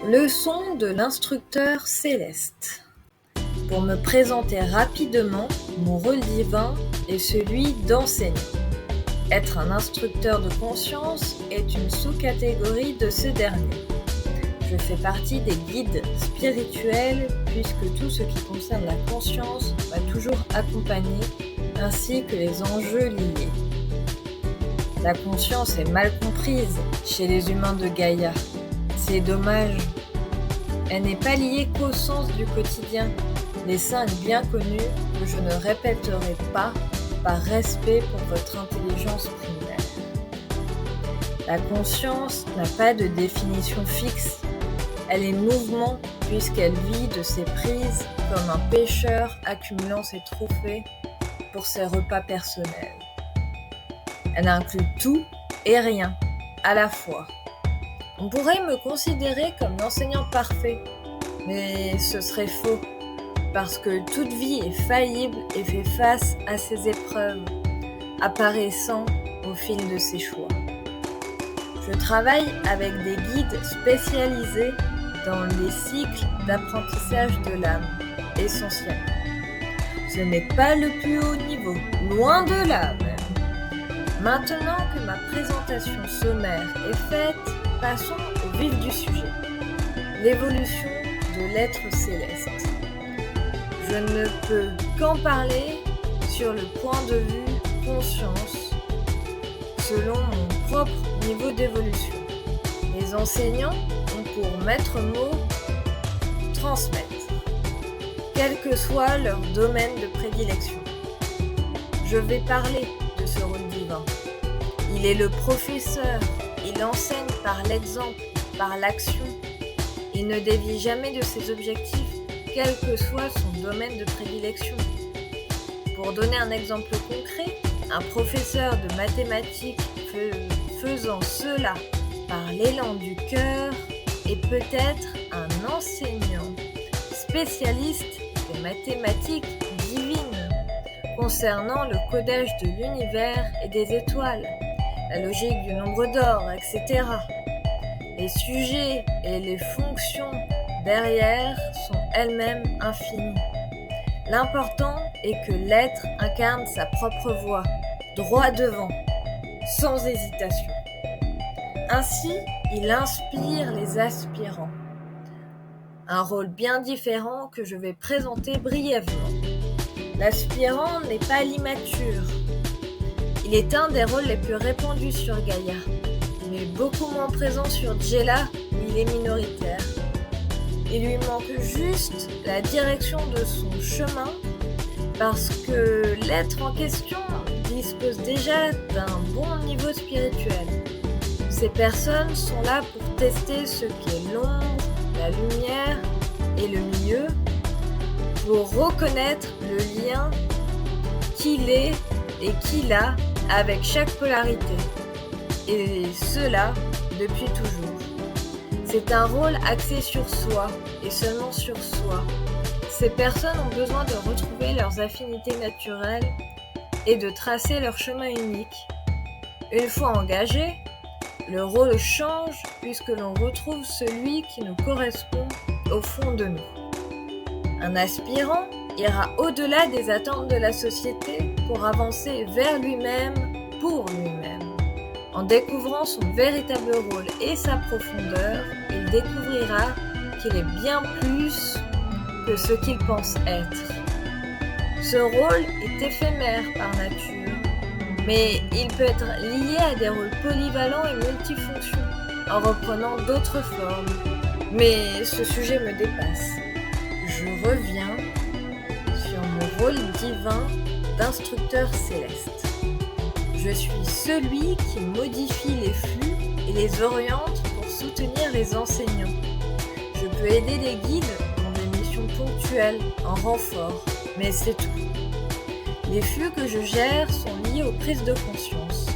Leçon de l'instructeur céleste. Pour me présenter rapidement, mon rôle divin est celui d'enseignant. Être un instructeur de conscience est une sous-catégorie de ce dernier. Je fais partie des guides spirituels puisque tout ce qui concerne la conscience m'a toujours accompagné, ainsi que les enjeux liés. La conscience est mal comprise chez les humains de Gaïa. C'est dommage. Elle n'est pas liée qu'au sens du quotidien, les 5 bien connus que je ne répéterai pas par respect pour votre intelligence primaire. La conscience n'a pas de définition fixe. Elle est mouvement puisqu'elle vit de ses prises comme un pêcheur accumulant ses trophées pour ses repas personnels. Elle inclut tout et rien à la fois. On pourrait me considérer comme l'enseignant parfait, mais ce serait faux, parce que toute vie est faillible et fait face à ses épreuves, apparaissant au fil de ses choix. Je travaille avec des guides spécialisés dans les cycles d'apprentissage de l'âme, essentiellement. Ce n'est pas le plus haut niveau, loin de là même. Maintenant que ma présentation sommaire est faite, passons au vif du sujet, l'évolution de l'être céleste. Je ne peux qu'en parler sur le point de vue conscience, selon mon propre niveau d'évolution. Les enseignants ont pour maître mot transmettre, quel que soit leur domaine de prédilection. Je vais parler de ce rôle divin. Il est le professeur. Il enseigne par l'exemple, par l'action. Il ne dévie jamais de ses objectifs, quel que soit son domaine de prédilection. Pour donner un exemple concret, un professeur de mathématiques faisant cela par l'élan du cœur est peut-être un enseignant spécialiste des mathématiques divines, concernant le codage de l'univers et des étoiles, la logique du nombre d'or, etc. Les sujets et les fonctions derrière sont elles-mêmes infinies. L'important est que l'être incarne sa propre voix, droit devant, sans hésitation. Ainsi, il inspire les aspirants. Un rôle bien différent que je vais présenter brièvement. L'aspirant n'est pas l'immature. Il est un des rôles les plus répandus sur Gaïa, mais beaucoup moins présent sur Djela où il est minoritaire. Il lui manque juste la direction de son chemin parce que l'être en question dispose déjà d'un bon niveau spirituel. Ces personnes sont là pour tester ce qu'est l'ombre, la lumière et le milieu, pour reconnaître le lien qu'il est et qu'il a avec chaque polarité, et cela depuis toujours. C'est un rôle axé sur soi, et seulement sur soi. Ces personnes ont besoin de retrouver leurs affinités naturelles et de tracer leur chemin unique. Une fois engagé, le rôle change puisque l'on retrouve celui qui nous correspond au fond de nous. Un aspirant ira au-delà des attentes de la société pour avancer vers lui-même, pour lui-même. En découvrant son véritable rôle et sa profondeur, il découvrira qu'il est bien plus que ce qu'il pense être. Ce rôle est éphémère par nature, mais il peut être lié à des rôles polyvalents et multifonctions, en reprenant d'autres formes. Mais ce sujet me dépasse. Je reviens sur mon rôle divin d'instructeur céleste. Je suis celui qui modifie les flux et les oriente pour soutenir les enseignants. Je peux aider les guides dans des missions ponctuelles, en renfort, mais c'est tout. Les flux que je gère sont liés aux prises de conscience.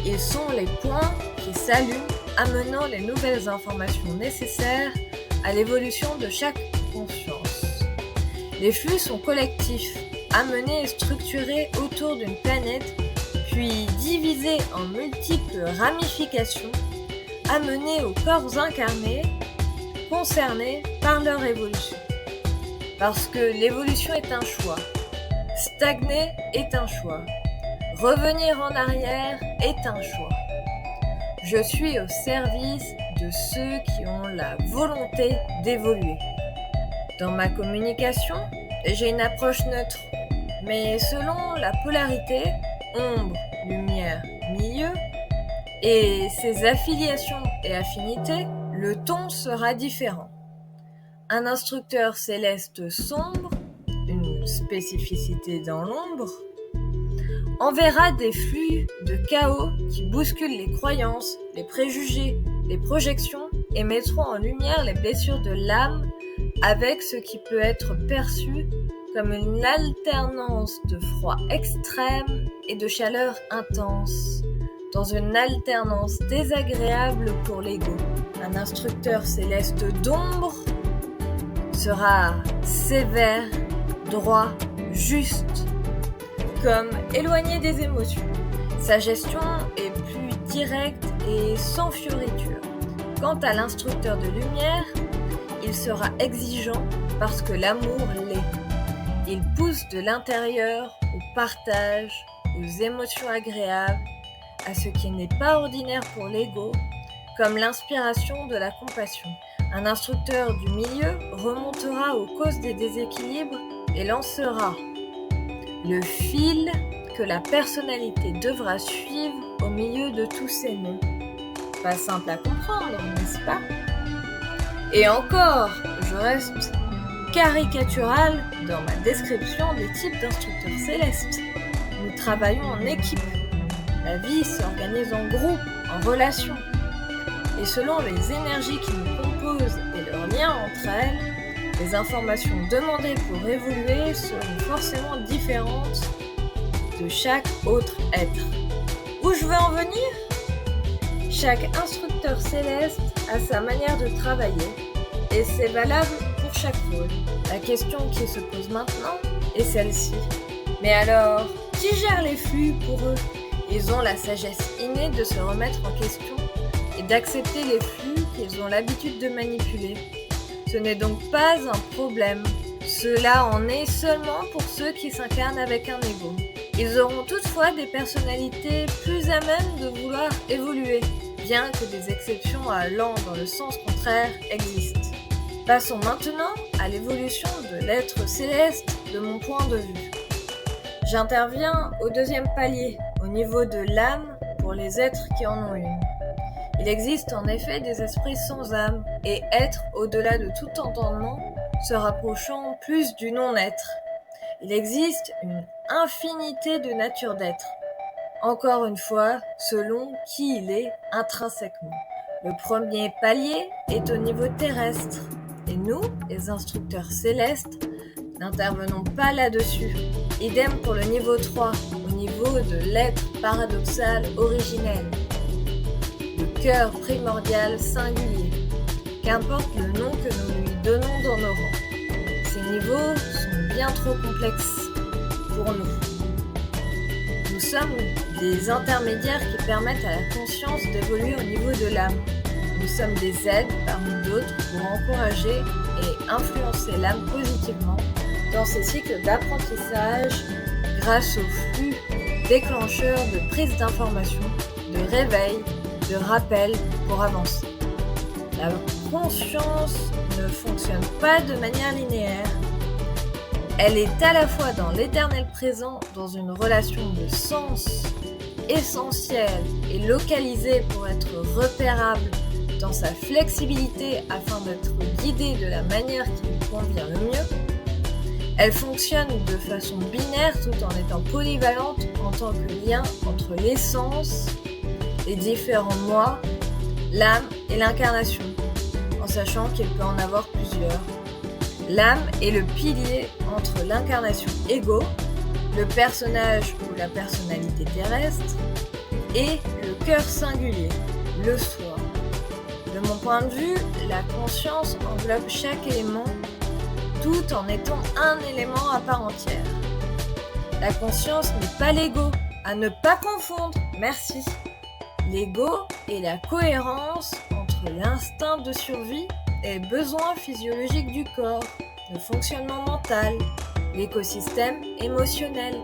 Ils sont les points qui s'allument, amenant les nouvelles informations nécessaires à l'évolution de chaque conscience. Les flux sont collectifs, amenés et structurés autour d'une planète, puis divisés en multiples ramifications amenés aux corps incarnés concernés par leur évolution. Parce que l'évolution est un choix, stagner est un choix, revenir en arrière est un choix. Je suis au service de ceux qui ont la volonté d'évoluer. Dans ma communication, j'ai une approche neutre, mais selon la polarité, ombre, lumière, milieu, et ses affiliations et affinités, le ton sera différent. Un instructeur céleste sombre, une spécificité dans l'ombre, enverra des flux de chaos qui bousculent les croyances, les préjugés, les projections et mettront en lumière les blessures de l'âme avec ce qui peut être perçu comme une alternance de froid extrême et de chaleur intense, dans une alternance désagréable pour l'ego. Un instructeur céleste d'ombre sera sévère, droit, juste, comme éloigné des émotions. Sa gestion est plus directe et sans fioriture. Quant à l'instructeur de lumière, il sera exigeant parce que l'amour l'est. Il pousse de l'intérieur au partage, aux émotions agréables, à ce qui n'est pas ordinaire pour l'ego, comme l'inspiration de la compassion. Un instructeur du milieu remontera aux causes des déséquilibres et lancera le fil que la personnalité devra suivre au milieu de tous ces nœuds. Pas simple à comprendre, n'est-ce pas ? Et encore, je reste caricatural dans ma description des types d'instructeurs célestes. Nous travaillons en équipe. La vie s'organise en groupe, en relation. Et selon les énergies qui nous composent et leurs liens entre elles, les informations demandées pour évoluer seront forcément différentes de chaque autre être. Où je veux en venir ? Chaque instructeur céleste a sa manière de travailler et c'est valable pour chaque rôle. La question qui se pose maintenant est celle-ci. Mais alors, qui gère les flux pour eux ? Ils ont la sagesse innée de se remettre en question et d'accepter les flux qu'ils ont l'habitude de manipuler. Ce n'est donc pas un problème. Cela en est seulement pour ceux qui s'incarnent avec un ego. Ils auront toutefois des personnalités plus à même de vouloir évoluer, bien que des exceptions allant dans le sens contraire existent. Passons maintenant à l'évolution de l'être céleste de mon point de vue. J'interviens au deuxième palier, au niveau de l'âme pour les êtres qui en ont une. Il existe en effet des esprits sans âme et êtres au-delà de tout entendement, se rapprochant plus du non-être. Il existe une infinité de natures d'être, encore une fois, selon qui il est intrinsèquement. Le premier palier est au niveau terrestre, et nous, les instructeurs célestes, n'intervenons pas là-dessus. Idem pour le niveau 3, au niveau de l'être paradoxal originel. Le cœur primordial singulier, qu'importe le nom que nous lui donnons dans nos rangs. Ces niveaux sont bien trop complexes pour nous. Nous sommes des intermédiaires qui permettent à la conscience d'évoluer au niveau de l'âme. Nous sommes des aides parmi d'autres pour encourager et influencer l'âme positivement dans ces cycles d'apprentissage grâce aux flux déclencheurs de prise d'information, de réveil, de rappel pour avancer. La conscience ne fonctionne pas de manière linéaire. Elle est à la fois dans l'éternel présent, dans une relation de sens essentielle et localisée pour être repérable dans sa flexibilité afin d'être guidée de la manière qui lui convient le mieux. Elle fonctionne de façon binaire tout en étant polyvalente en tant que lien entre l'essence, les différents moi, l'âme et l'incarnation, en sachant qu'il peut en avoir plusieurs. L'âme est le pilier entre l'incarnation ego, le personnage ou la personnalité terrestre, et le cœur singulier, le soi. De mon point de vue, la conscience englobe chaque élément tout en étant un élément à part entière. La conscience n'est pas l'ego, à ne pas confondre, merci. L'ego est la cohérence entre l'instinct de survie et les besoins physiologiques du corps, le fonctionnement mental, l'écosystème émotionnel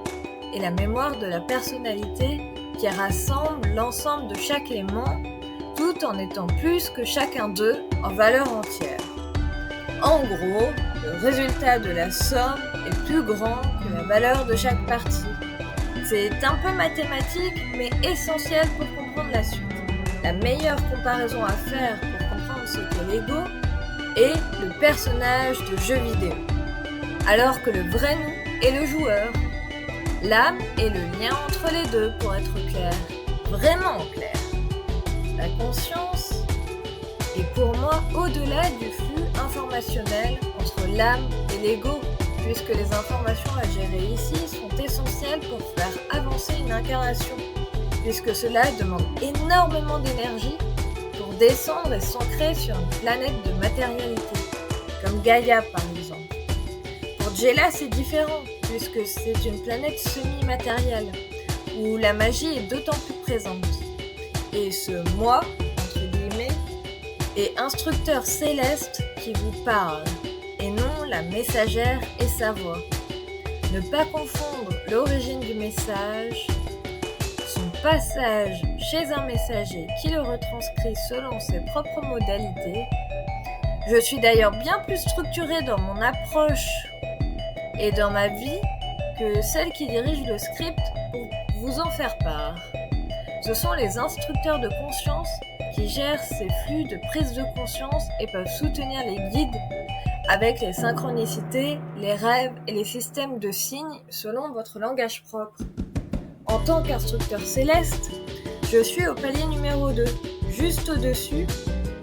et la mémoire de la personnalité qui rassemble l'ensemble de chaque élément tout en étant plus que chacun d'eux en valeur entière. En gros, le résultat de la somme est plus grand que la valeur de chaque partie. C'est un peu mathématique, mais essentiel pour comprendre la suite. La meilleure comparaison à faire pour comprendre ce qu'est l'ego est le personnage de jeu vidéo, alors que le vrai nous est le joueur. L'âme est le lien entre les deux, pour être clair, vraiment clair. La conscience est pour moi au-delà du flux informationnel entre l'âme et l'ego, puisque les informations à gérer ici sont essentielles pour faire avancer une incarnation, puisque cela demande énormément d'énergie pour descendre et s'ancrer sur une planète de matérialité, comme Gaïa par exemple. Pour Jella, c'est différent, puisque c'est une planète semi-matérielle, où la magie est d'autant plus présente. Et ce « moi », entre guillemets, est instructeur céleste qui vous parle, et non la messagère et sa voix. Ne pas confondre l'origine du message, son passage chez un messager qui le retranscrit selon ses propres modalités. Je suis d'ailleurs bien plus structurée dans mon approche et dans ma vie que celle qui dirige le script pour vous en faire part. Ce sont les instructeurs de conscience qui gèrent ces flux de prise de conscience et peuvent soutenir les guides avec les synchronicités, les rêves et les systèmes de signes selon votre langage propre. En tant qu'instructeur céleste, je suis au palier numéro 2, juste au-dessus,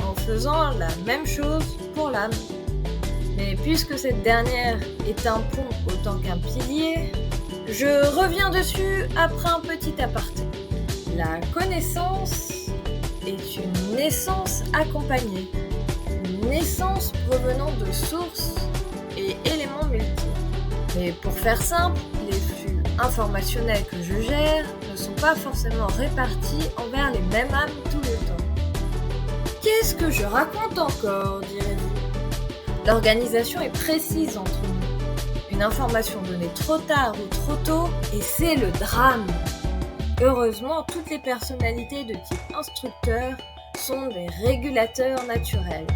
en faisant la même chose pour l'âme. Mais puisque cette dernière est un pont autant qu'un pilier, je reviens dessus après un petit aparté. La connaissance est une naissance accompagnée, une naissance provenant de sources et éléments multiples. Mais pour faire simple, les flux informationnels que je gère ne sont pas forcément répartis envers les mêmes âmes tout le temps. Qu'est-ce que je raconte encore, direz-vous ? L'organisation est précise entre nous. Une information donnée trop tard ou trop tôt, et c'est le drame. Heureusement, toutes les personnalités de type instructeur sont des régulateurs naturels.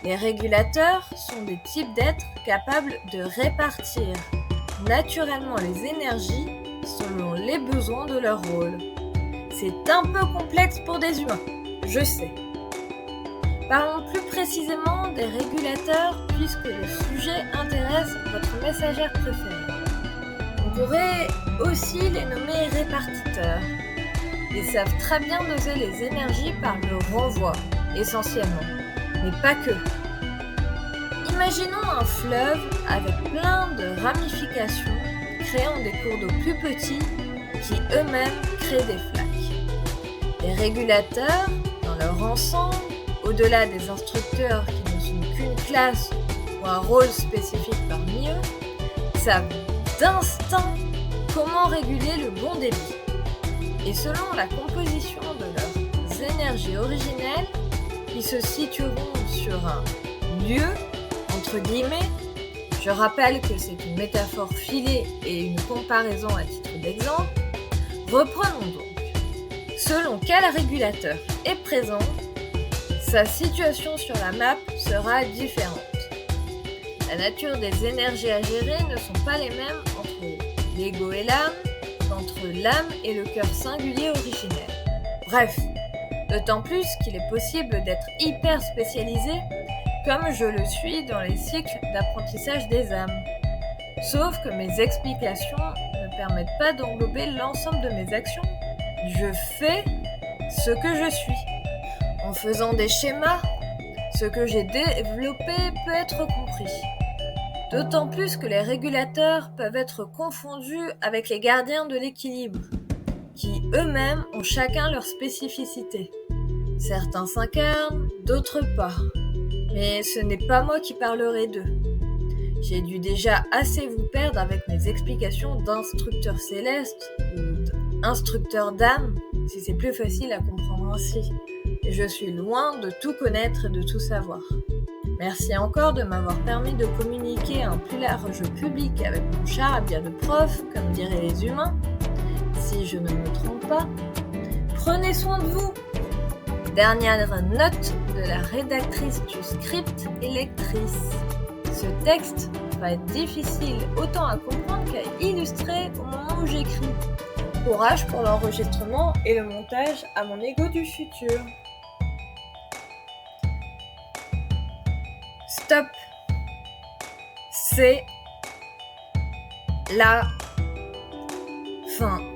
Les régulateurs sont des types d'êtres capables de répartir naturellement les énergies selon les besoins de leur rôle. C'est un peu complexe pour des humains, je sais. Parlons plus précisément des régulateurs puisque le sujet intéresse votre messagère préférée. On pourrait aussi les nommer répartiteurs. Ils savent très bien doser les énergies par le renvoi, essentiellement, mais pas que. Imaginons un fleuve avec plein de ramifications, créant des cours d'eau plus petits qui eux-mêmes créent des flaques. Les régulateurs, dans leur ensemble, au-delà des instructeurs qui ne sont qu'une classe ou un rôle spécifique parmi eux, savent d'instinct comment réguler le bon débit. Et selon la composition de leurs énergies originelles, ils se situeront sur un lieu, entre guillemets. Je rappelle que c'est une métaphore filée et une comparaison à titre d'exemple. Reprenons donc. Selon quel régulateur est présent, sa situation sur la map sera différente. La nature des énergies à gérer ne sont pas les mêmes entre l'ego et l'âme qu'entre l'âme et le cœur singulier originel. Bref, d'autant plus qu'il est possible d'être hyper spécialisé comme je le suis dans les cycles d'apprentissage des âmes. Sauf que mes explications ne permettent pas d'englober l'ensemble de mes actions. Je fais ce que je suis. En faisant des schémas, ce que j'ai développé peut être compris. D'autant plus que les régulateurs peuvent être confondus avec les gardiens de l'équilibre, qui eux-mêmes ont chacun leur spécificité. Certains s'incarnent, d'autres pas. Mais ce n'est pas moi qui parlerai d'eux. J'ai dû déjà assez vous perdre avec mes explications d'instructeur céleste ou d'instructeur d'âme si c'est plus facile à comprendre ainsi. Et je suis loin de tout connaître et de tout savoir. Merci encore de m'avoir permis de communiquer à un plus large public avec mon charabia de prof, comme diraient les humains. Si je ne me trompe pas, prenez soin de vous. Dernière note de la rédactrice du script et lectrice. Ce texte va être difficile autant à comprendre qu'à illustrer au moment où j'écris. Courage pour l'enregistrement et le montage à mon ego du futur. Stop. C'est la fin.